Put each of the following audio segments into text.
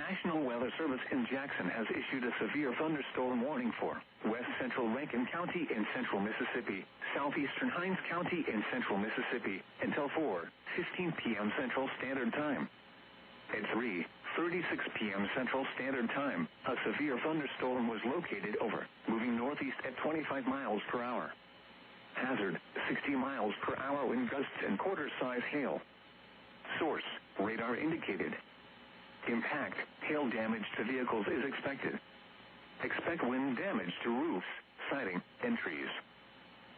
National Weather Service in Jackson has issued a severe thunderstorm warning for west central Rankin County in central Mississippi, southeastern Hinds County in central Mississippi, until 4:15 p.m. Central Standard Time. At 3:36 p.m. Central Standard Time, a severe thunderstorm was located over, moving northeast at 25 miles per hour. Hazard, 60 miles per hour wind gusts and quarter-size hail. Source, radar indicated. Impact, hail damage to vehicles is expected. Expect wind damage to roofs, siding, and trees.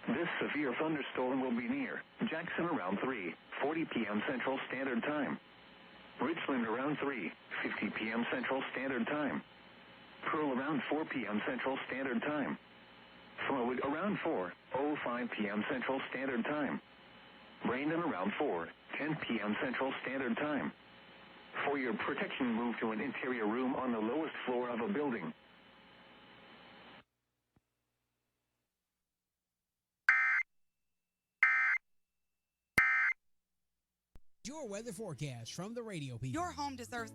This severe thunderstorm will be near Jackson around 3:40 p.m. Central Standard Time. Richland around 3:50 p.m. Central Standard Time. Pearl around 4 p.m. Central Standard Time. Flowood around 4:05 p.m. Central Standard Time. Brandon around 4:10 p.m. Central Standard Time. For your protection, move to an interior room on the lowest floor of a building. Your weather forecast from the radio people. Your home deserves